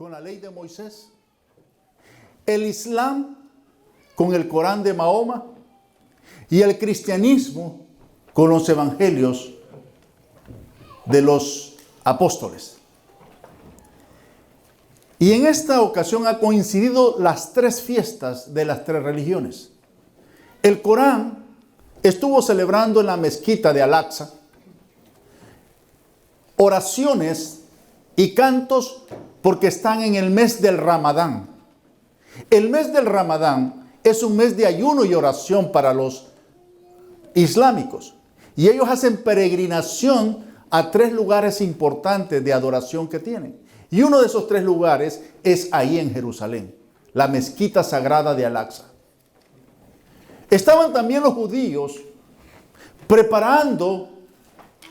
con la ley de Moisés, el Islam con el Corán de Mahoma y el cristianismo con los evangelios de los apóstoles. Y en esta ocasión ha coincidido las tres fiestas de las tres religiones. El Corán estuvo celebrando en la mezquita de Al-Aqsa oraciones y cantos porque están en el mes del Ramadán. El mes del Ramadán es un mes de ayuno y oración para los islámicos. Y ellos hacen peregrinación a tres lugares importantes de adoración que tienen. Y uno de esos tres lugares es ahí en Jerusalén, la mezquita sagrada de Al-Aqsa. Estaban también los judíos preparando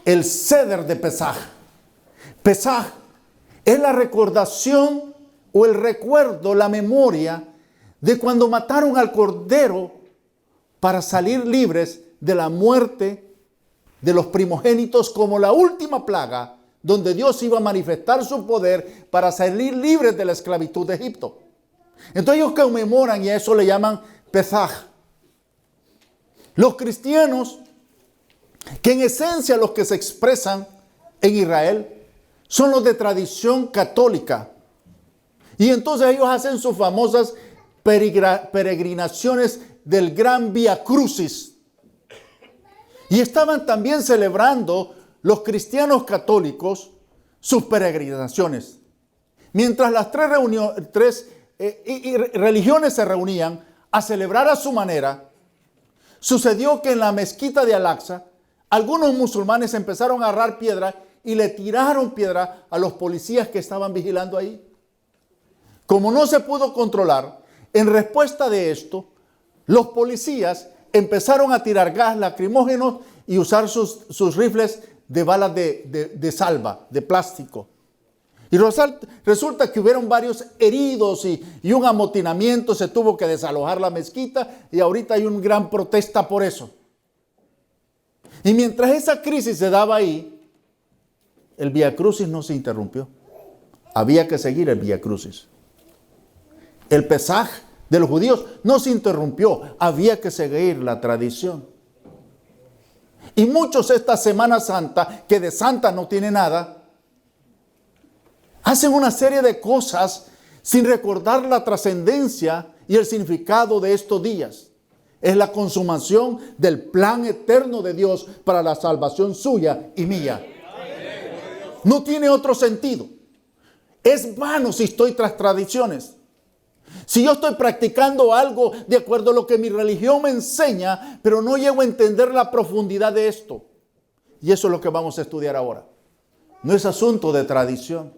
el Seder de Pesaj. Pesaj es la recordación o el recuerdo, la memoria de cuando mataron al cordero para salir libres de la muerte de los primogénitos como la última plaga donde Dios iba a manifestar su poder para salir libres de la esclavitud de Egipto. Entonces ellos conmemoran y a eso le llaman Pesaj. Los cristianos, que en esencia los que se expresan en Israel, son los de tradición católica. Y entonces ellos hacen sus famosas peregrinaciones del gran Vía Crucis. Y estaban también celebrando los cristianos católicos sus peregrinaciones. Mientras las tres religiones se reunían a celebrar a su manera, sucedió que en la mezquita de Al-Aqsa, algunos musulmanes empezaron a agarrar piedra y le tiraron piedra a los policías que estaban vigilando ahí. Como no se pudo controlar, en respuesta de esto, los policías empezaron a tirar gas lacrimógeno y usar sus rifles de balas de salva, de plástico. Y resulta que hubieron varios heridos y un amotinamiento, se tuvo que desalojar la mezquita y ahorita hay una gran protesta por eso. Y mientras esa crisis se daba ahí, el Vía Crucis no se interrumpió. Había que seguir el Vía Crucis. El Pesaj de los judíos no se interrumpió. Había que seguir la tradición. Y muchos esta Semana Santa, que de santa no tiene nada, hacen una serie de cosas sin recordar la trascendencia y el significado de estos días. Es la consumación del plan eterno de Dios para la salvación suya y mía. No tiene otro sentido. Es vano si estoy tras tradiciones. Si yo estoy practicando algo de acuerdo a lo que mi religión me enseña, pero no llego a entender la profundidad de esto. Y eso es lo que vamos a estudiar ahora. No es asunto de tradición.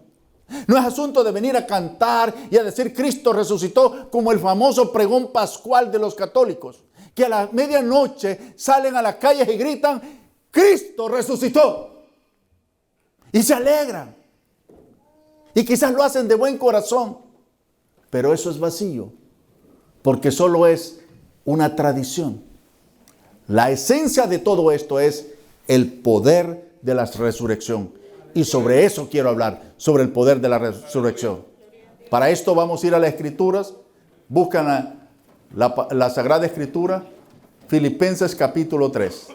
No es asunto de venir a cantar y a decir Cristo resucitó como el famoso pregón pascual de los católicos. Que a la medianoche salen a las calles y gritan Cristo resucitó. Y se alegran. Y quizás lo hacen de buen corazón. Pero eso es vacío. Porque solo es una tradición. La esencia de todo esto es el poder de la resurrección. Y sobre eso quiero hablar. Sobre el poder de la resurrección. Para esto vamos a ir a las Escrituras. Buscan la Sagrada Escritura. Filipenses capítulo 3.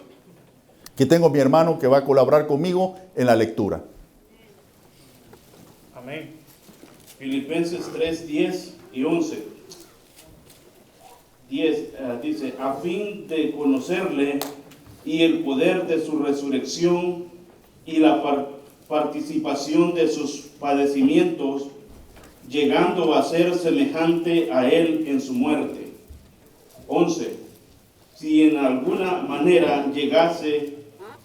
Aquí tengo a mi hermano que va a colaborar conmigo en la lectura. Amén. Filipenses 3, 10 y 11. 10 dice, a fin de conocerle y el poder de su resurrección y la participación de sus padecimientos, llegando a ser semejante a él en su muerte. 11. Si en alguna manera llegase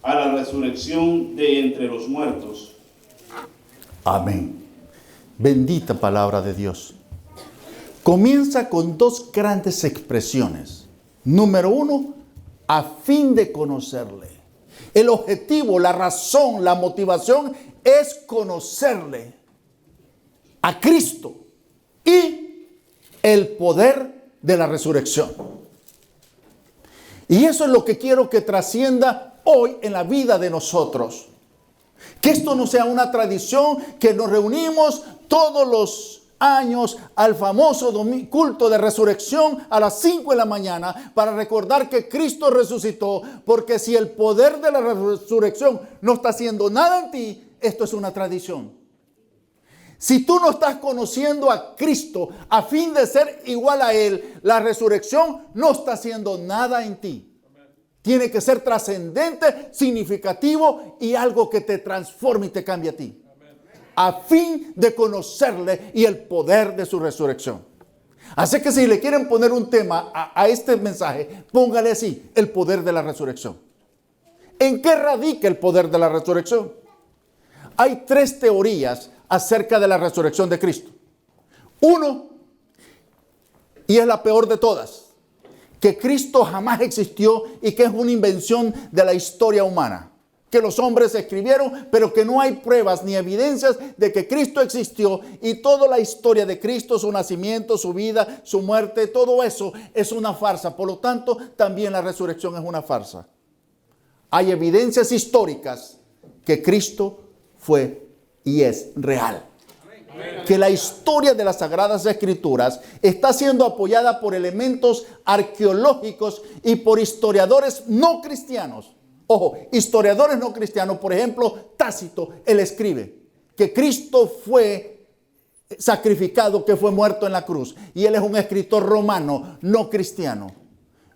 a la resurrección de entre los muertos. Amén. Bendita palabra de Dios. Comienza con dos grandes expresiones. Número uno, a fin de conocerle. El objetivo, la razón, la motivación es conocerle a Cristo y el poder de la resurrección. Y eso es lo que quiero que trascienda hoy en la vida de nosotros. Que esto no sea una tradición que nos reunimos todos los años al famoso culto de resurrección a las 5 de la mañana para recordar que Cristo resucitó, porque si el poder de la resurrección no está haciendo nada en ti, esto es una tradición. Si tú no estás conociendo a Cristo a fin de ser igual a Él, la resurrección no está haciendo nada en ti. Tiene que ser trascendente, significativo y algo que te transforme y te cambie a ti. A fin de conocerle y el poder de su resurrección. Así que si le quieren poner un tema a este mensaje, póngale así: el poder de la resurrección. ¿En qué radica el poder de la resurrección? Hay 3 teorías acerca de la resurrección de Cristo. Uno, y es la peor de todas, que Cristo jamás existió y que es una invención de la historia humana, que los hombres escribieron, pero que no hay pruebas ni evidencias de que Cristo existió, y toda la historia de Cristo, su nacimiento, su vida, su muerte, todo eso es una farsa. Por lo tanto, también la resurrección es una farsa. Hay evidencias históricas que Cristo fue y es real. Que la historia de las Sagradas Escrituras está siendo apoyada por elementos arqueológicos y por historiadores no cristianos. Ojo, historiadores no cristianos, por ejemplo, Tácito, él escribe que Cristo fue sacrificado, que fue muerto en la cruz. Y él es un escritor romano, no cristiano.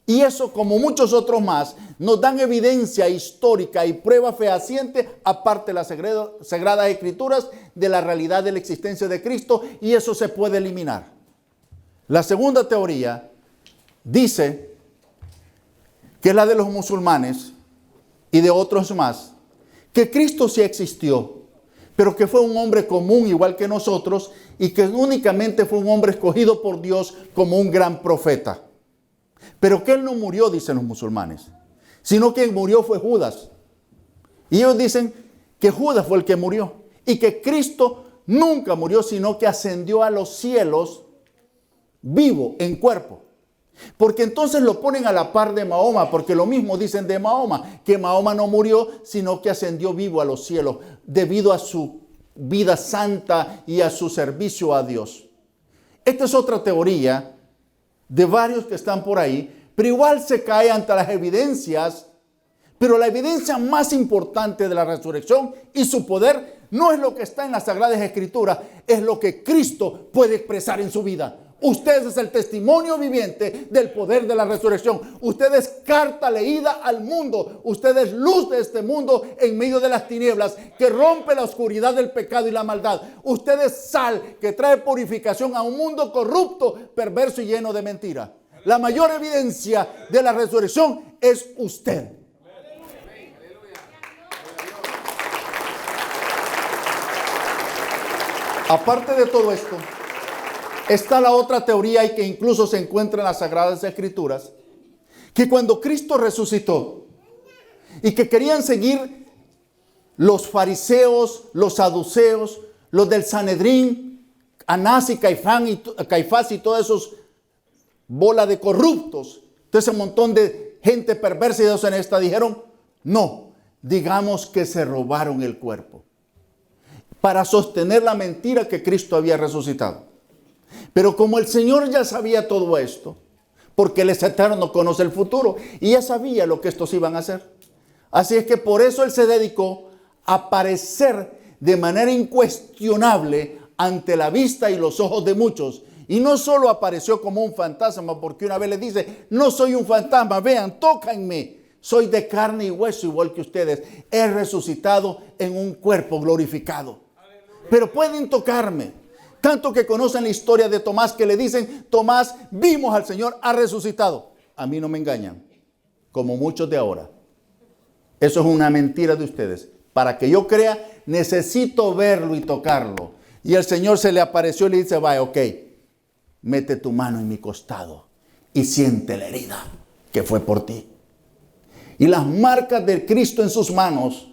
Y eso, como muchos otros más, nos dan evidencia histórica y prueba fehaciente, aparte de las Sagradas Escrituras, de la realidad de la existencia de Cristo, y eso se puede eliminar. La segunda teoría dice, que es la de los musulmanes y de otros más, que Cristo sí existió, pero que fue un hombre común igual que nosotros, y que únicamente fue un hombre escogido por Dios como un gran profeta. Pero que él no murió, dicen los musulmanes, sino que quien murió fue Judas. Y ellos dicen que Judas fue el que murió y que Cristo nunca murió, sino que ascendió a los cielos vivo, en cuerpo. Porque entonces lo ponen a la par de Mahoma, porque lo mismo dicen de Mahoma, que Mahoma no murió, sino que ascendió vivo a los cielos debido a su vida santa y a su servicio a Dios. Esta es otra teoría de varios que están por ahí, pero igual se cae ante las evidencias. Pero la evidencia más importante de la resurrección y su poder no es lo que está en las Sagradas Escrituras, es lo que Cristo puede expresar en su vida. Usted es el testimonio viviente del poder de la resurrección. Usted es carta leída al mundo. Usted es luz de este mundo en medio de las tinieblas, que rompe la oscuridad del pecado y la maldad. Usted es sal que trae purificación a un mundo corrupto, perverso y lleno de mentira. La mayor evidencia de la resurrección es usted. Aparte de todo esto, está la otra teoría, y que incluso se encuentra en las Sagradas Escrituras, que cuando Cristo resucitó y que querían seguir los fariseos, los saduceos, los del Sanedrín, Anás y Caifás y todos esos bola de corruptos, todo ese montón de gente perversa y deshonesta, dijeron, no, digamos que se robaron el cuerpo, para sostener la mentira que Cristo había resucitado. Pero como el Señor ya sabía todo esto, porque Él es eterno, conoce el futuro, y ya sabía lo que estos iban a hacer. Así es que por eso Él se dedicó a aparecer de manera incuestionable ante la vista y los ojos de muchos. Y no solo apareció como un fantasma, porque una vez le dice, no soy un fantasma, vean, tócanme. Soy de carne y hueso igual que ustedes. He resucitado en un cuerpo glorificado. Pero pueden tocarme. Tanto que conocen la historia de Tomás, que le dicen, Tomás, vimos al Señor, ha resucitado. A mí no me engañan, como muchos de ahora. Eso es una mentira de ustedes. Para que yo crea, necesito verlo y tocarlo. Y el Señor se le apareció y le dice, vaya, ok, mete tu mano en mi costado y siente la herida que fue por ti. Y las marcas de Cristo en sus manos,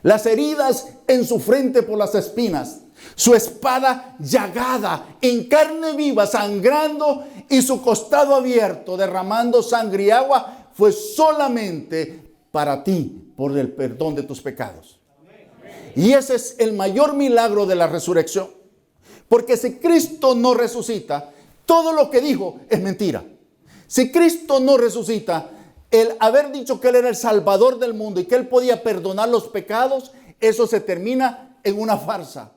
las heridas en su frente por las espinas, su espada llagada en carne viva, sangrando, y su costado abierto, derramando sangre y agua, fue solamente para ti, por el perdón de tus pecados. Y ese es el mayor milagro de la resurrección. Porque si Cristo no resucita, todo lo que dijo es mentira. Si Cristo no resucita, el haber dicho que Él era el Salvador del mundo y que Él podía perdonar los pecados, eso se termina en una farsa.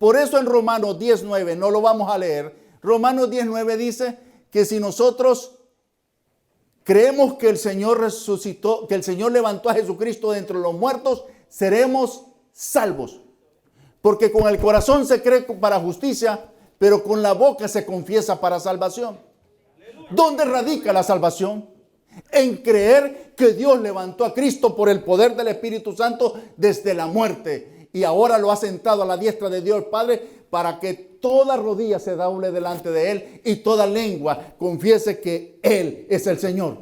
Por eso en Romanos 10:9, no lo vamos a leer, Romanos 10:9 dice que si nosotros creemos que el Señor resucitó, que el Señor levantó a Jesucristo de entre los muertos, seremos salvos. Porque con el corazón se cree para justicia, pero con la boca se confiesa para salvación. ¿Dónde radica la salvación? En creer que Dios levantó a Cristo por el poder del Espíritu Santo desde la muerte. Y ahora lo ha sentado a la diestra de Dios Padre para que toda rodilla se doble delante de Él y toda lengua confiese que Él es el Señor.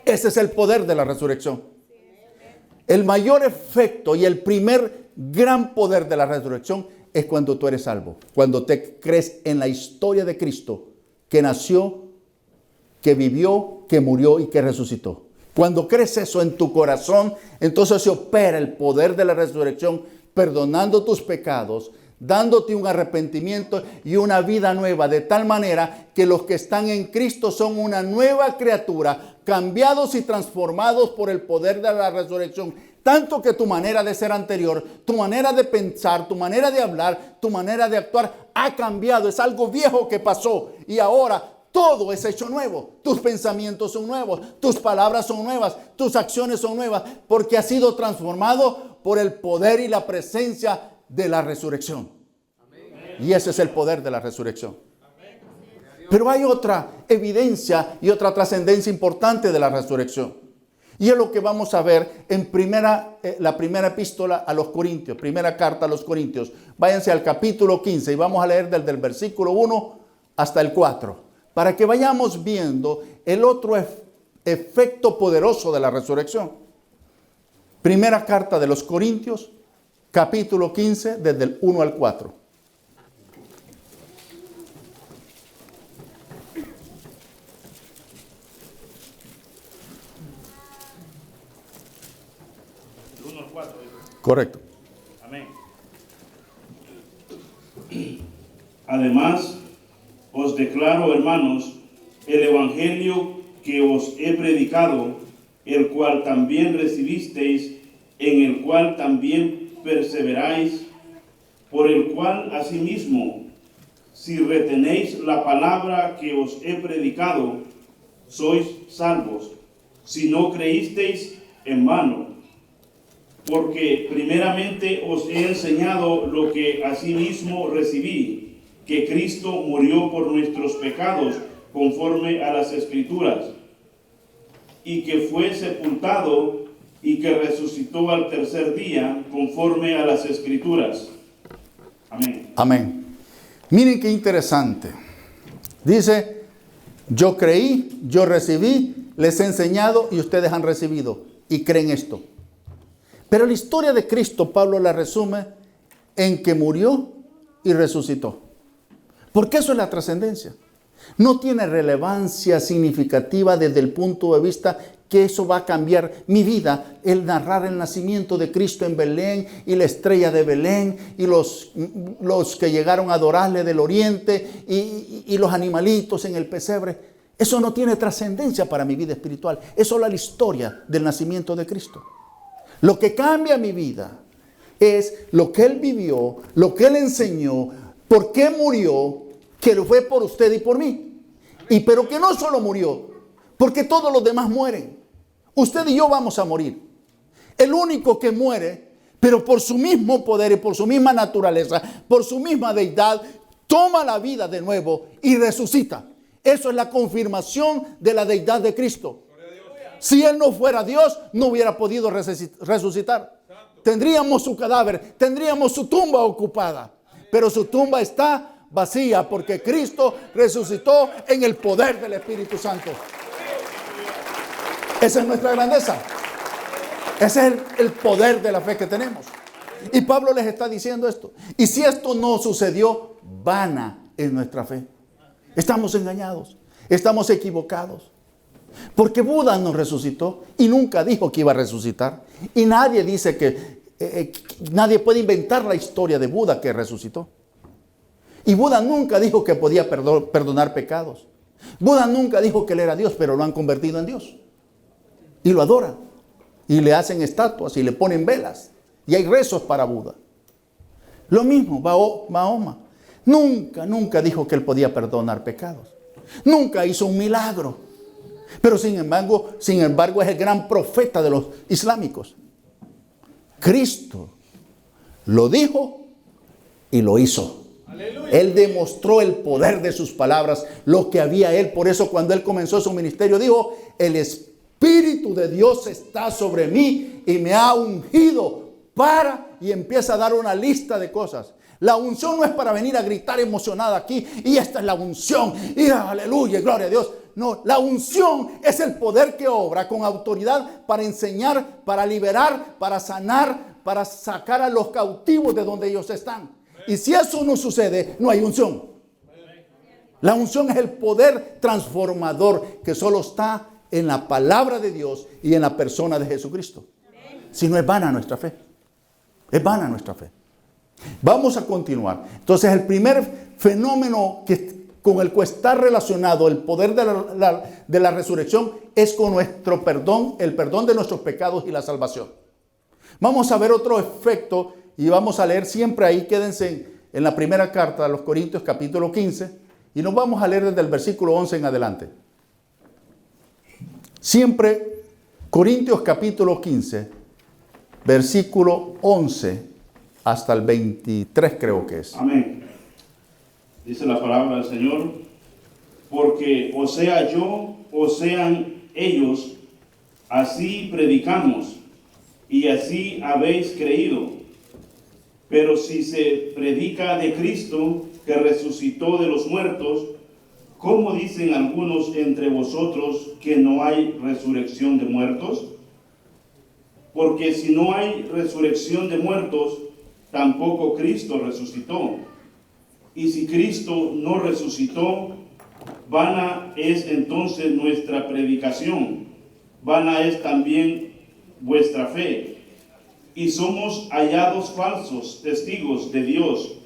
Ese es el poder de la resurrección. El mayor efecto y el primer gran poder de la resurrección es cuando tú eres salvo. Cuando te crees en la historia de Cristo, que nació, que vivió, que murió y que resucitó. Cuando crees eso en tu corazón, entonces se opera el poder de la resurrección, perdonando tus pecados, dándote un arrepentimiento y una vida nueva, de tal manera que los que están en Cristo son una nueva criatura, cambiados y transformados por el poder de la resurrección. Tanto que tu manera de ser anterior, tu manera de pensar, tu manera de hablar, tu manera de actuar ha cambiado. Es algo viejo que pasó y ahora todo es hecho nuevo. Tus pensamientos son nuevos, tus palabras son nuevas, tus acciones son nuevas, porque has sido transformado por el poder y la presencia de la resurrección. Y ese es el poder de la resurrección. Pero hay otra evidencia y otra trascendencia importante de la resurrección. Y es lo que vamos a ver en la primera epístola a los Corintios, primera carta a los Corintios. Váyanse al capítulo 15 y vamos a leer desde el versículo 1 hasta el 4, para que vayamos viendo el otro efecto poderoso de la resurrección. Primera carta de los Corintios, capítulo 15, desde el 1 al 4. Correcto. Amén. Además, os declaro, hermanos, el evangelio que os he predicado, el cual también recibisteis, en el cual también perseveráis, por el cual asimismo, si retenéis la palabra que os he predicado, sois salvos, si no creísteis en vano. Porque primeramente os he enseñado lo que asimismo recibí, que Cristo murió por nuestros pecados conforme a las Escrituras, y que fue sepultado y que resucitó al tercer día conforme a las Escrituras. Amén. Amén. Miren qué interesante. Dice, yo creí, yo recibí, les he enseñado y ustedes han recibido y creen esto. Pero la historia de Cristo, Pablo la resume en que murió y resucitó. Porque eso es la trascendencia. No tiene relevancia significativa desde el punto de vista que eso va a cambiar mi vida, el narrar el nacimiento de Cristo en Belén y la estrella de Belén y los que llegaron a adorarle del oriente y los animalitos en el pesebre. Eso no tiene trascendencia para mi vida espiritual. Es solo la historia del nacimiento de Cristo. Lo que cambia mi vida es lo que Él vivió, lo que Él enseñó, por qué murió, que lo fue por usted y por mí. Y pero que no solo murió, porque todos los demás mueren. Usted y yo vamos a morir. El único que muere, pero por su mismo poder y por su misma naturaleza, por su misma deidad, toma la vida de nuevo y resucita. Eso es la confirmación de la deidad de Cristo. Si Él no fuera Dios, no hubiera podido resucitar. Tendríamos su cadáver, tendríamos su tumba ocupada. Pero su tumba está vacía porque Cristo resucitó en el poder del Espíritu Santo. Esa es nuestra grandeza. Ese es el poder de la fe que tenemos. Y Pablo les está diciendo esto. Y si esto no sucedió, vana es nuestra fe. Estamos engañados, estamos equivocados. Porque Buda no resucitó y nunca dijo que iba a resucitar. Y nadie dice nadie puede inventar la historia de Buda que resucitó. Y Buda nunca dijo que podía perdonar pecados. Buda nunca dijo que él era Dios, pero lo han convertido en Dios. Y lo adoran. Y le hacen estatuas y le ponen velas. Y hay rezos para Buda. Lo mismo, Mahoma. Nunca dijo que él podía perdonar pecados. Nunca hizo un milagro. Pero sin embargo es el gran profeta de los islámicos. Cristo lo dijo y lo hizo. Aleluya. Él demostró el poder de sus palabras, lo que había él. Por eso cuando él comenzó su ministerio dijo, el Espíritu de Dios está sobre mí y me ha ungido y empieza a dar una lista de cosas. La unción no es para venir a gritar emocionada aquí y esta es la unción y aleluya, gloria a Dios. No, la unción es el poder que obra con autoridad para enseñar, para liberar, para sanar, para sacar a los cautivos de donde ellos están. Y si eso no sucede, no hay unción. La unción es el poder transformador que solo está en la palabra de Dios y en la persona de Jesucristo. Si no, es vana nuestra fe. Es vana nuestra fe. Vamos a continuar. Entonces, el primer fenómeno con el que está relacionado el poder de la resurrección es con nuestro perdón, el perdón de nuestros pecados y la salvación. Vamos a ver otro efecto y vamos a leer siempre ahí, quédense en la primera carta a los Corintios capítulo 15 y nos vamos a leer desde el versículo 11 en adelante. Siempre Corintios capítulo 15, versículo 11 hasta el 23 creo que es. Amén. Dice la palabra del Señor, porque o sea yo o sean ellos, así predicamos y así habéis creído. Pero si se predica de Cristo que resucitó de los muertos, ¿cómo dicen algunos entre vosotros que no hay resurrección de muertos? Porque si no hay resurrección de muertos, tampoco Cristo resucitó. Y si Cristo no resucitó, vana es entonces nuestra predicación, vana es también vuestra fe. Y somos hallados falsos testigos de Dios,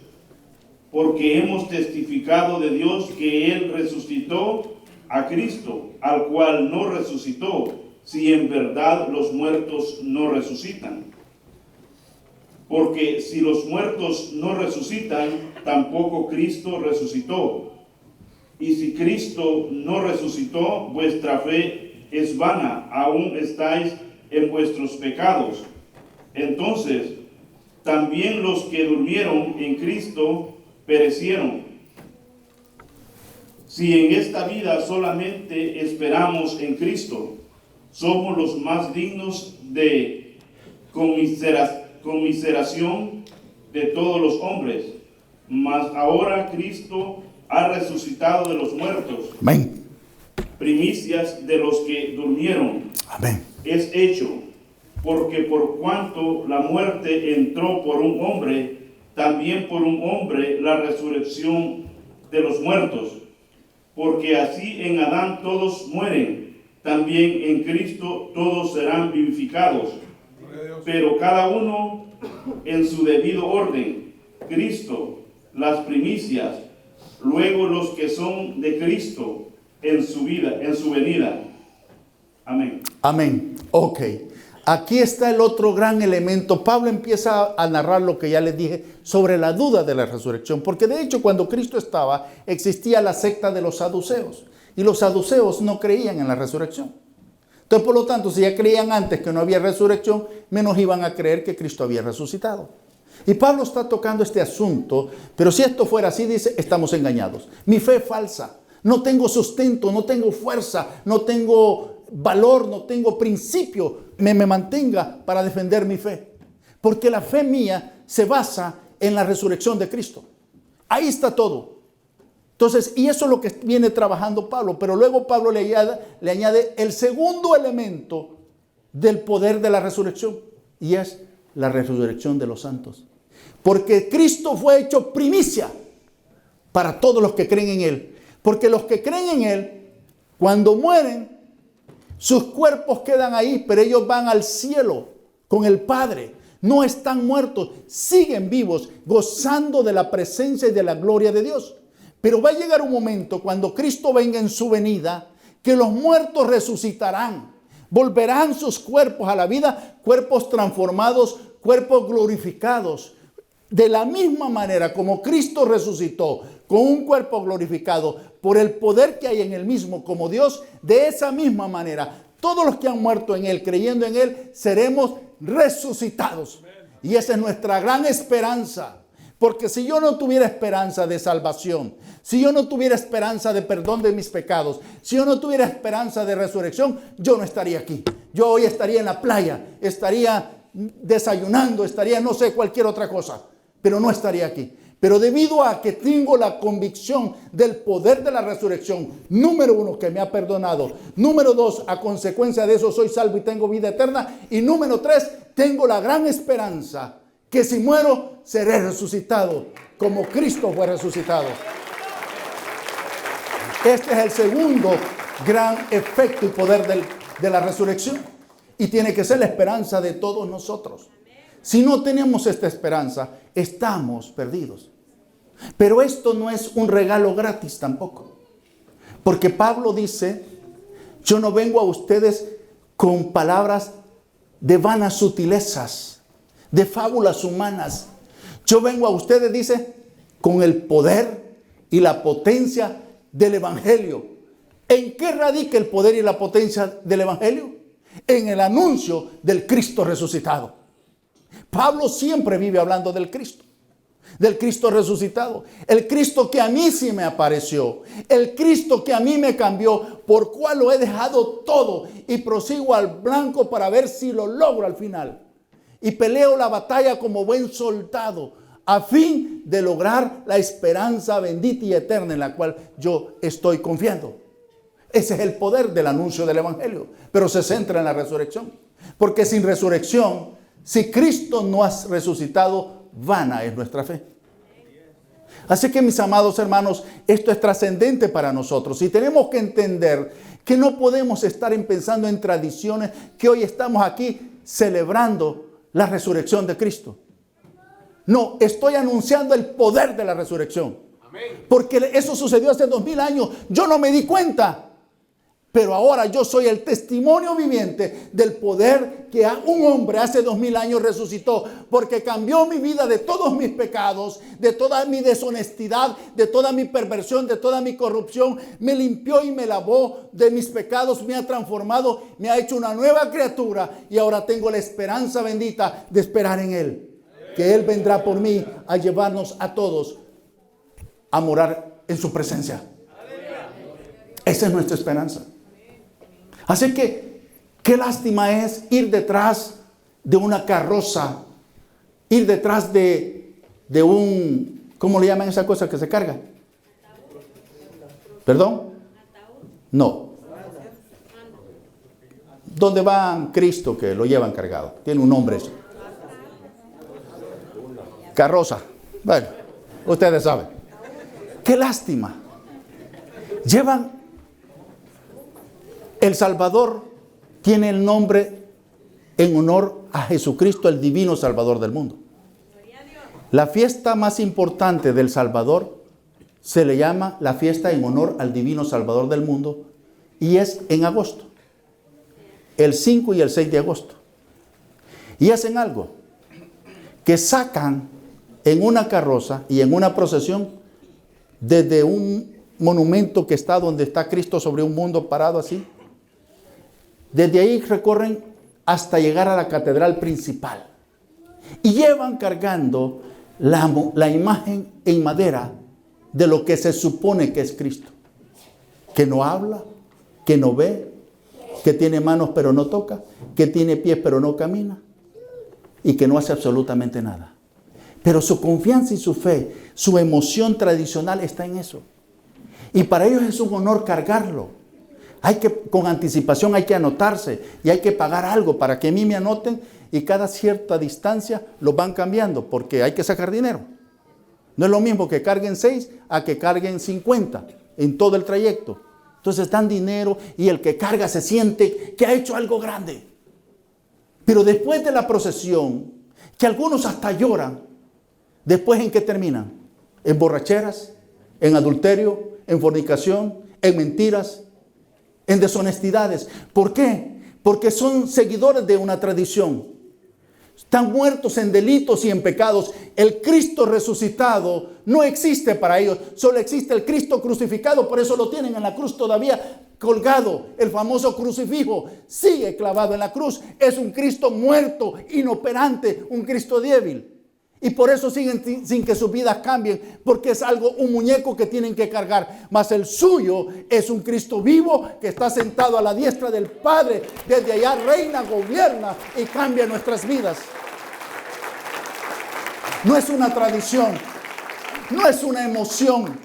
porque hemos testificado de Dios que Él resucitó a Cristo, al cual no resucitó, si en verdad los muertos no resucitan. Porque si los muertos no resucitan, tampoco Cristo resucitó. Y si Cristo no resucitó, vuestra fe es vana, aún estáis en vuestros pecados. Entonces, también los que durmieron en Cristo perecieron. Si en esta vida solamente esperamos en Cristo, somos los más dignos de conmiseración de todos los hombres. Mas ahora Cristo ha resucitado de los muertos. Amén. Primicias de los que durmieron. Amén. Es hecho, porque por cuanto la muerte entró por un hombre, también por un hombre la resurrección de los muertos. Porque así en Adán todos mueren, también en Cristo todos serán vivificados. Pero cada uno en su debido orden. Cristo, las primicias, luego los que son de Cristo en su venida. Amén. Amén. Ok. Aquí está el otro gran elemento. Pablo empieza a narrar lo que ya les dije sobre la duda de la resurrección. Porque de hecho cuando Cristo estaba, existía la secta de los saduceos. Y los saduceos no creían en la resurrección. Entonces, por lo tanto, si ya creían antes que no había resurrección, menos iban a creer que Cristo había resucitado. Y Pablo está tocando este asunto, pero si esto fuera así, dice, estamos engañados. Mi fe es falsa. No tengo sustento, no tengo fuerza, no tengo valor, no tengo principio me mantenga para defender mi fe. Porque la fe mía se basa en la resurrección de Cristo. Ahí está todo. Entonces, y eso es lo que viene trabajando Pablo. Pero luego Pablo le añade el segundo elemento del poder de la resurrección. Y es la resurrección de los santos. Porque Cristo fue hecho primicia para todos los que creen en Él. Porque los que creen en Él, cuando mueren, sus cuerpos quedan ahí, pero ellos van al cielo con el Padre. no están muertos, siguen vivos, gozando de la presencia y de la gloria de Dios. Pero va a llegar un momento cuando Cristo venga en su venida, que los muertos resucitarán, volverán sus cuerpos a la vida, cuerpos transformados, cuerpos glorificados. De la misma manera como Cristo resucitó con un cuerpo glorificado por el poder que hay en él mismo como Dios, de esa misma manera todos los que han muerto en él, creyendo en él, seremos resucitados. Y esa es nuestra gran esperanza. Porque si yo no tuviera esperanza de salvación, si yo no tuviera esperanza de perdón de mis pecados, si yo no tuviera esperanza de resurrección, yo no estaría aquí. Yo hoy estaría en la playa, estaría desayunando, estaría no sé, cualquier otra cosa, pero no estaría aquí. Pero debido a que tengo la convicción del poder de la resurrección, número 1, que me ha perdonado. Número 2, a consecuencia de eso soy salvo y tengo vida eterna. Y número 3, tengo la gran esperanza que si muero, seré resucitado como Cristo fue resucitado. Este es el segundo gran efecto y poder de la resurrección. Y tiene que ser la esperanza de todos nosotros. Si no tenemos esta esperanza, estamos perdidos. Pero esto no es un regalo gratis tampoco. Porque Pablo dice, yo no vengo a ustedes con palabras de vanas sutilezas, de fábulas humanas. Yo vengo a ustedes, dice, con el poder y la potencia del Evangelio. ¿En qué radica el poder y la potencia del Evangelio? En el anuncio del Cristo resucitado. Pablo siempre vive hablando del Cristo resucitado, el Cristo que a mí sí me apareció, el Cristo que a mí me cambió, por cual lo he dejado todo y prosigo al blanco para ver si lo logro al final. Y peleo la batalla como buen soldado, a fin de lograr la esperanza bendita y eterna en la cual yo estoy confiando. Ese es el poder del anuncio del Evangelio, pero se centra en la resurrección. Porque sin resurrección, si Cristo no ha resucitado, vana es nuestra fe. Así que mis amados hermanos, esto es trascendente para nosotros. Y tenemos que entender que no podemos estar pensando en tradiciones, que hoy estamos aquí celebrando la resurrección de Cristo. No, estoy anunciando el poder de la resurrección. Porque eso sucedió hace 2000 años. Yo no me di cuenta. Pero ahora yo soy el testimonio viviente del poder que un hombre hace 2000 años resucitó. Porque cambió mi vida de todos mis pecados, de toda mi deshonestidad, de toda mi perversión, de toda mi corrupción. Me limpió y me lavó de mis pecados, me ha transformado, me ha hecho una nueva criatura. Y ahora tengo la esperanza bendita de esperar en Él. Que Él vendrá por mí a llevarnos a todos a morar en su presencia. Esa es nuestra esperanza. Así que, qué lástima es ir detrás de una carroza, ir detrás de un, ¿cómo le llaman esa cosa que se carga? ¿Perdón? No. ¿Dónde va Cristo que lo llevan cargado? Tiene un nombre eso. Carroza. Bueno, ustedes saben. Qué lástima. Llevan... El Salvador tiene el nombre en honor a Jesucristo, el divino Salvador del mundo. La fiesta más importante del Salvador se le llama la fiesta en honor al divino Salvador del mundo y es en agosto, el 5 y el 6 de agosto. Y hacen algo, que sacan en una carroza y en una procesión desde un monumento que está donde está Cristo sobre un mundo parado así. Desde ahí recorren hasta llegar a la catedral principal. Y llevan cargando la imagen en madera de lo que se supone que es Cristo. Que no habla, que no ve, que tiene manos pero no toca, que tiene pies pero no camina y que no hace absolutamente nada. Pero su confianza y su fe, su emoción tradicional está en eso. Y para ellos es un honor cargarlo. Con anticipación hay que anotarse y hay que pagar algo para que a mí me anoten y cada cierta distancia lo van cambiando porque hay que sacar dinero. No es lo mismo que carguen 6 a que carguen 50 en todo el trayecto. Entonces dan dinero y el que carga se siente que ha hecho algo grande. Pero después de la procesión, que algunos hasta lloran. Después, ¿en qué terminan? En borracheras, en adulterio, en fornicación, en mentiras, en deshonestidades. ¿Por qué? Porque son seguidores de una tradición. Están muertos en delitos y en pecados. El Cristo resucitado no existe para ellos. Solo existe el Cristo crucificado. Por eso lo tienen en la cruz todavía colgado. El famoso crucifijo sigue clavado en la cruz. Es un Cristo muerto, inoperante, un Cristo débil. Y por eso siguen sin que sus vidas cambien, porque es algo, un muñeco que tienen que cargar. Mas el suyo es un Cristo vivo que está sentado a la diestra del Padre. Desde allá reina, gobierna y cambia nuestras vidas. No es una tradición, no es una emoción,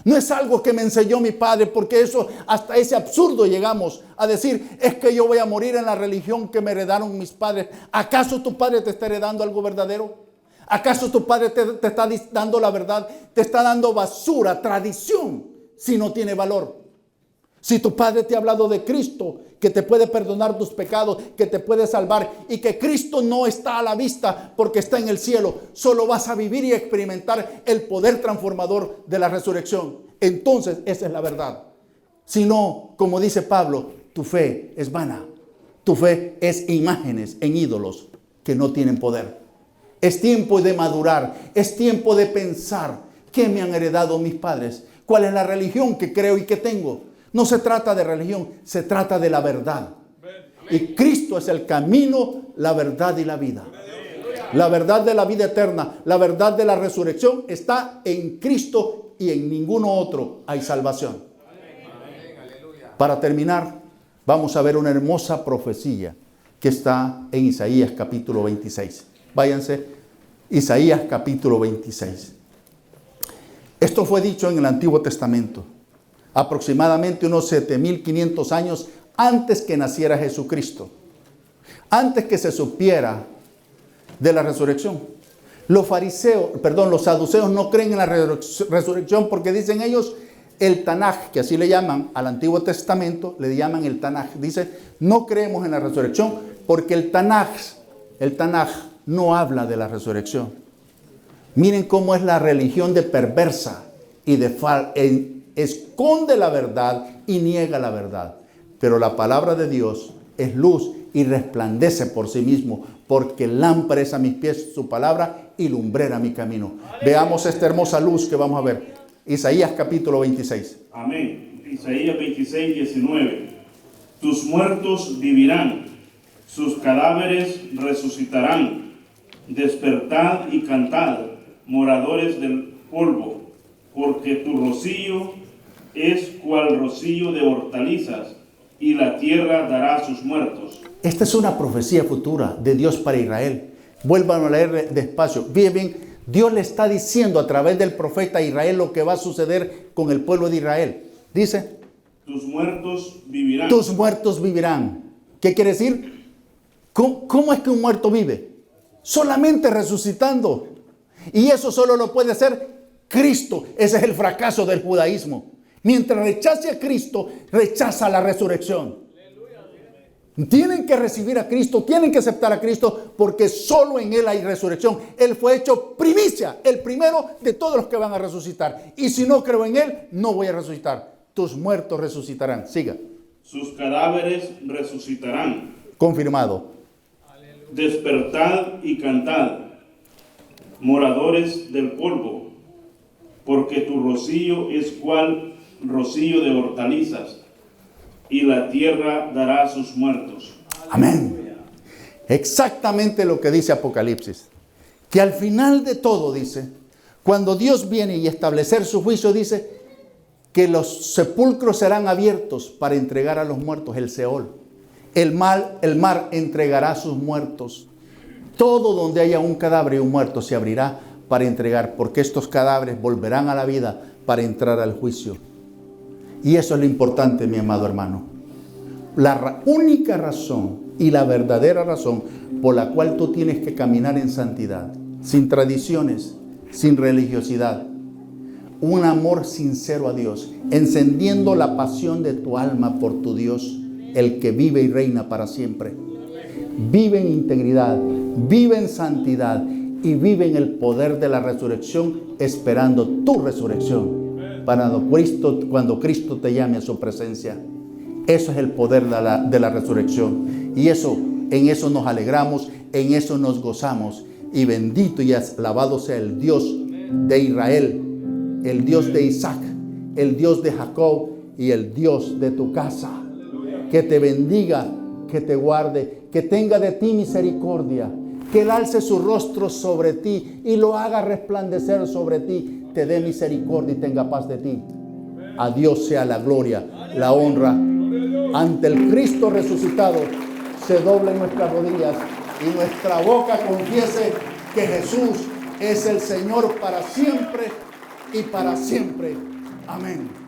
no es algo que me enseñó mi padre, porque eso, hasta ese absurdo llegamos a decir, es que yo voy a morir en la religión que me heredaron mis padres. ¿Acaso tu padre te está heredando algo verdadero? ¿Acaso tu padre te está dando la verdad? Te está dando basura, tradición, si no tiene valor. Si tu padre te ha hablado de Cristo, que te puede perdonar tus pecados, que te puede salvar, y que Cristo no está a la vista porque está en el cielo, solo vas a vivir y experimentar el poder transformador de la resurrección. Entonces, esa es la verdad. Si no, como dice Pablo, tu fe es vana. Tu fe es imágenes en ídolos que no tienen poder. Es tiempo de madurar, es tiempo de pensar qué me han heredado mis padres, cuál es la religión que creo y que tengo. No se trata de religión, se trata de la verdad. Y Cristo es el camino, la verdad y la vida. La verdad de la vida eterna, la verdad de la resurrección está en Cristo y en ninguno otro hay salvación. Para terminar, vamos a ver una hermosa profecía que está en Isaías capítulo 26. Váyanse, Isaías capítulo 26. Esto fue dicho en el Antiguo Testamento, aproximadamente unos 7.500 años antes que naciera Jesucristo, antes que se supiera de la resurrección. Los saduceos no creen en la resurrección porque dicen ellos, el Tanaj, que así le llaman al Antiguo Testamento, le llaman el Tanaj. Dice, no creemos en la resurrección porque el Tanaj no habla de la resurrección. Miren cómo es la religión de perversa y esconde la verdad y niega la verdad. Pero la palabra de Dios es luz y resplandece por sí mismo, porque lámpara es a mis pies su palabra y lumbrera mi camino. Veamos esta hermosa luz que vamos a ver. Isaías capítulo 26. Amén. Isaías 26, 19. Tus muertos vivirán, sus cadáveres resucitarán. Despertad y cantad, moradores del polvo, porque tu rocío es cual rocío de hortalizas, y la tierra dará a sus muertos. Esta es una profecía futura de Dios para Israel. Vuelvan a leer despacio. Bien, Dios le está diciendo a través del profeta a Israel lo que va a suceder con el pueblo de Israel. Dice, tus muertos vivirán. Tus muertos vivirán. ¿Qué quiere decir? ¿Cómo es que un muerto vive? Solamente resucitando. Y eso solo lo puede hacer Cristo. Ese es el fracaso del judaísmo. Mientras rechace a Cristo, rechaza la resurrección. Tienen que recibir a Cristo, tienen que aceptar a Cristo, porque solo en Él hay resurrección. Él fue hecho primicia, el primero de todos los que van a resucitar. Y si no creo en Él, no voy a resucitar. Tus muertos resucitarán. Siga. Sus cadáveres resucitarán. Confirmado. Despertad y cantad, moradores del polvo, porque tu rocío es cual rocío de hortalizas, y la tierra dará a sus muertos. Amén. Exactamente lo que dice Apocalipsis. Que al final de todo, dice, cuando Dios viene y establecer su juicio, dice que los sepulcros serán abiertos para entregar a los muertos, el Seol. El mar entregará a sus muertos. Todo donde haya un cadáver y un muerto se abrirá para entregar, porque estos cadáveres volverán a la vida para entrar al juicio. Y eso es lo importante, mi amado hermano. La única razón y la verdadera razón por la cual tú tienes que caminar en santidad, sin tradiciones, sin religiosidad, un amor sincero a Dios, encendiendo la pasión de tu alma por tu Dios, el que vive y reina para siempre. Vive en integridad, Vive en santidad y vive en el poder de la resurrección, esperando tu resurrección cuando Cristo te llame a su presencia. Eso es el poder de la resurrección. Y en eso nos alegramos, en eso nos gozamos. Y bendito y alabado sea el Dios de Israel, el Dios de Isaac, el Dios de Jacob y el Dios de tu casa. Que te bendiga, que te guarde, que tenga de ti misericordia, que Él alce su rostro sobre ti y lo haga resplandecer sobre ti, te dé misericordia y tenga paz de ti. A Dios sea la gloria, la honra. Ante el Cristo resucitado se doblen nuestras rodillas y nuestra boca confiese que Jesús es el Señor para siempre y para siempre. Amén.